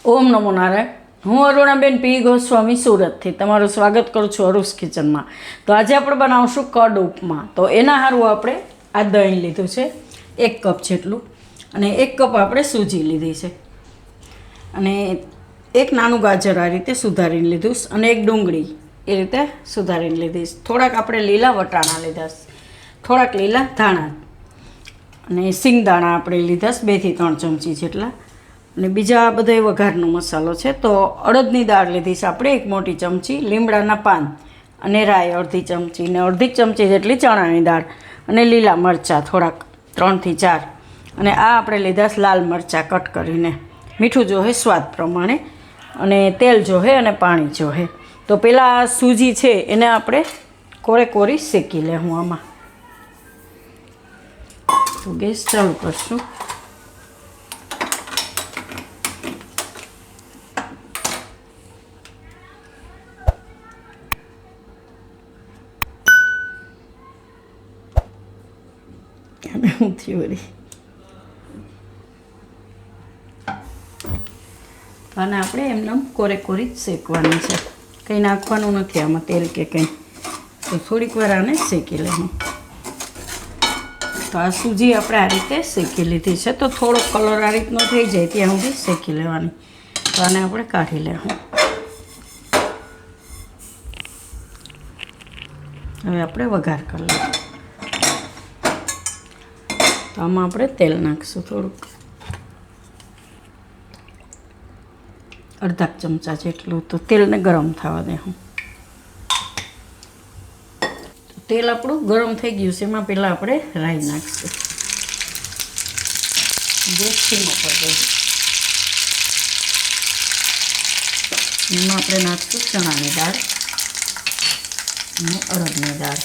ઓમ નમો નારાયણ. હું અરુણાબેન પી ગોસ્વામી સુરતથી તમારું સ્વાગત કરું છું અરુસ કિચનમાં. તો આજે આપણે બનાવશું કડ ઉપમા. તો એના સારું આપણે આ દહીં લીધું છે 1 કપ જેટલું, અને 1 કપ આપણે સૂજી લીધી છે, અને એક નાનું ગાજર આ રીતે સુધારીને લીધું, અને એક ડુંગળી એ રીતે સુધારીને લીધી. થોડાક આપણે લીલા વટાણા લીધા, થોડાક લીલા ધાણા, અને સિંગદાણા આપણે લીધા 2 થી 3 ચમચી જેટલા, અને બીજા આ બધો વઘારનો મસાલો છે. તો અડદની દાળ લીધી છે આપણે 1 મોટી ચમચી, લીમડાના પાન અને રાઈ અડધી ચમચી, ને અડધી ચમચી જેટલી ચણાની દાળ, અને લીલા મરચાં થોડાક 3 થી 4, અને આ આપણે લીધા લાલ મરચાં કટ કરીને. મીઠું જોહે સ્વાદ પ્રમાણે, અને તેલ જોહે, અને પાણી જોહે. તો પહેલાં સૂજી છે એને આપણે કોરે કોરી શેકી લેવું. આમાં તો ગેસ ચાલુ કરશું. અને આપણે એમને કોરે કોરી જ શેકવાની છે, કંઈ નાખવાનું નથી આમાં તેલ કે કંઈ. તો થોડીક વાર આને શેકી લેવું. તો આ સૂજી આપણે આ રીતે શેકી લીધી છે. તો થોડો કલર આ રીતનો થઈ જાય ત્યાં સુધી શેકી લેવાની. તો આને આપણે કાઢી લેવું. હવે આપણે વઘાર કરી લઈએ. તો આમાં આપણે તેલ નાખીશું થોડુંક, અડધા ચમચા જેટલું. તો તેલને ગરમ થવા દેવું. તેલ આપણું ગરમ થઈ ગયું છે. એમાં પહેલાં આપણે રાઈ નાખીશું. ગેસ ધીમો કરી દઈશું. એમાં આપણે નાખીશું ચણાની દાળ અને અડદની દાળ.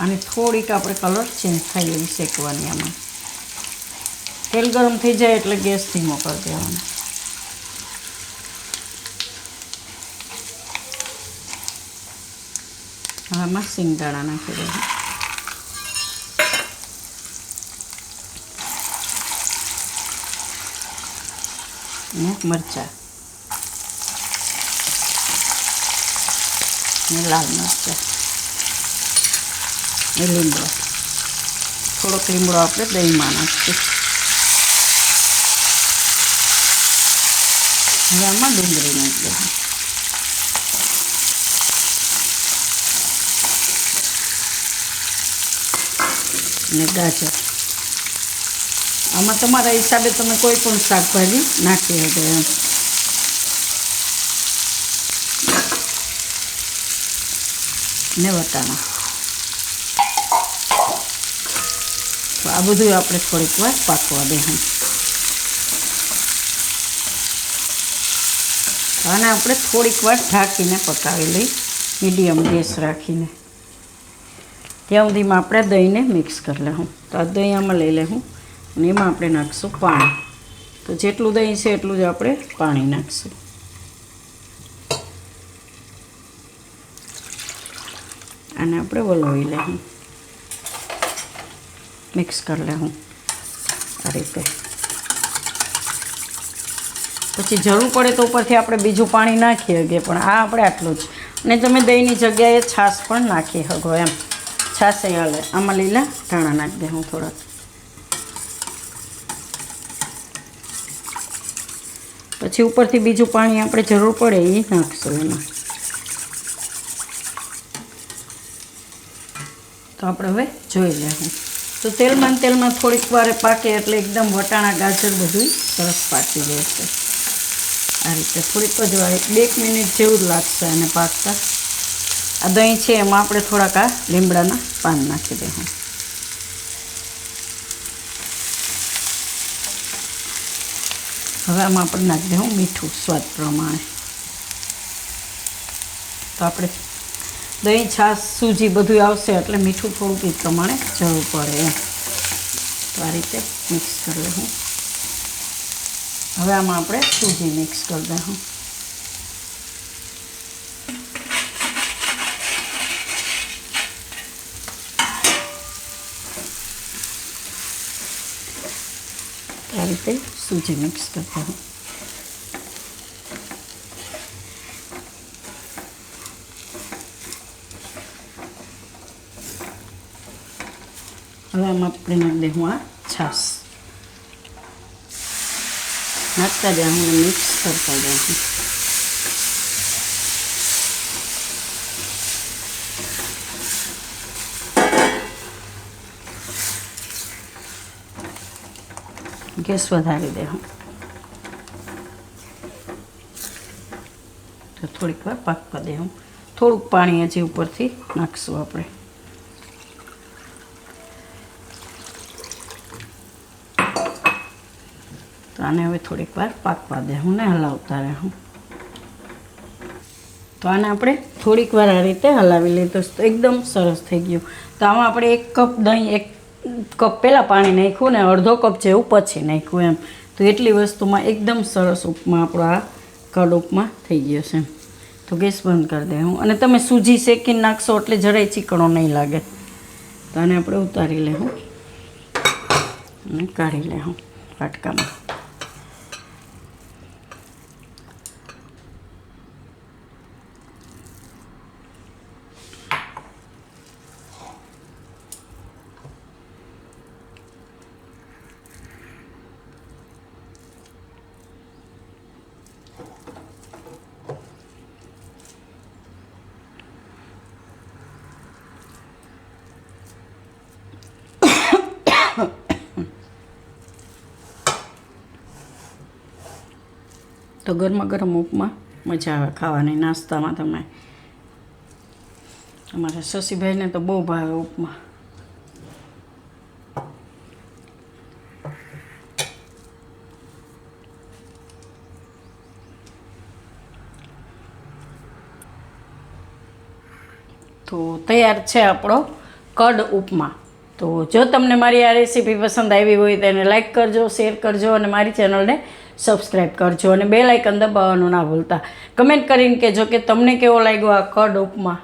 અને થોડીક આપણે કલર ચેન્જ થાય એવી શેકવાની. આમાં તેલ ગરમ થઈ જાય એટલે ગેસ ધીમો કરી દેવાનો. આમાં સિંગદાણા નાખી દેવું, ને મરચાં, ને લાલ મરચાં, ને લીમડો. થોડોક લીમડો આપણે દહીંમાં નાખીશું. હવે આમાં ડુંગળી નાખી દેવું, અને ગાજર. આમાં તમારા હિસાબે તમે કોઈ પણ શાકભાજી નાખી શકો એમ. ને વટાણા. તો આ બધું આપણે થોડીક વાર પાકવા દેવું. આને આપણે થોડીક વાર ઢાંકીને પકાવી લઈ, મીડિયમ ગેસ રાખીને. ત્યાં સુધીમાં આપણે દહીંને મિક્સ કરી લેવું. તો આ દહીં આમાં લઈ લેવું, અને એમાં આપણે નાખીશું પાણી. તો જેટલું દહીં છે એટલું જ આપણે પાણી નાખીશું. આને આપણે વલોવી લેવું, મિક્સ કરી લેવું આ રીતે. પછી જરૂર પડે તો ઉપરથી આપણે બીજું પાણી નાખી શકીએ, પણ આ આપણે આટલું જ. અને તમે દહીંની જગ્યાએ છાશ પણ નાખી શકો એમ. છાશ હાલે. આમાં લીલા ધાણા નાખી દે હું થોડાક. પછી ઉપરથી બીજું પાણી આપણે જરૂર પડે એ નાખશું એમાં. તો આપણે હવે જોઈ લેવું. તો તેલમાં થોડીક વાર પાકે એટલે એકદમ વટાણા ગાજર બધું સરસ પાકી જશે. આ રીતે થોડીક જ વાર, 2 મિનિટ જેવું જ લાગશે એને પાકતા. આ દહીં છે એમાં આપણે થોડાક આ લીમડાના પાન નાખી દઈશું. હવે આમાં આપણે નાખી દઈશું મીઠું સ્વાદ પ્રમાણે. તો આપણે દહીં, છાશ, સૂજી બધું આવશે એટલે મીઠું થોડુંક એ પ્રમાણે જરૂર પડે એમ. તો આ રીતે મિક્સ કરી લઈશું. હવે આમાં આપણે સૂજી મિક્સ કરી દઈશું. આ રીતે સૂજી મિક્સ કરતા હું. હવે આમાં આપણે નાખી દઉં આ છાશ. નાખતા જાઉં અને મિક્સ કરતા જાઉં. ગેસ વધારી દે હું તો થોડીક વાર પાકવા દે હું. થોડુંક પાણી હજી ઉપરથી નાખશું આપણે. તો આને હવે થોડીક વાર પાકવા દે હું ને હલાવતા રહે હું. તો આને આપણે થોડીક વાર આ રીતે હલાવી લીધું તો એકદમ સરસ થઈ ગયું. તો આમાં આપણે 1 કપ દહીં, 1 કપ પહેલાં પાણી નાખ્યું ને અડધો કપ જેવું પછી નાખ્યું એમ. તો એટલી વસ્તુમાં એકદમ સરસ ઉપમા આપણો આ કડ ઉપમા થઈ ગયો છે. તો ગેસ બંધ કરી દે હું. અને તમે સૂજી શેકીને નાખશો એટલે જરાય ચીકણો નહીં લાગે. તો આને આપણે ઉતારી લેવું અને કાઢી લેવું વાટકામાં. તો ગરમા ગરમ ઉપમા મજા આવે ખાવાની નાસ્તામાં. તમે અમારા શશીભાઈને તો બહુ ભાવે ઉપમા. તો તૈયાર છે આપણો કડ ઉપમા. તો જો તમને મારી આ રેસીપી પસંદ આવી હોય તો એને લાઈક કરજો, શેર કરજો અને મારી ચેનલને સબસ્ક્રાઈબ કરજો અને બેલ આઇકન દબાવવાનું ના ભૂલતા. કમેન્ટ કરીને કહેજો કે તમને કેવો લાગ્યો આ કડ ઉપમા.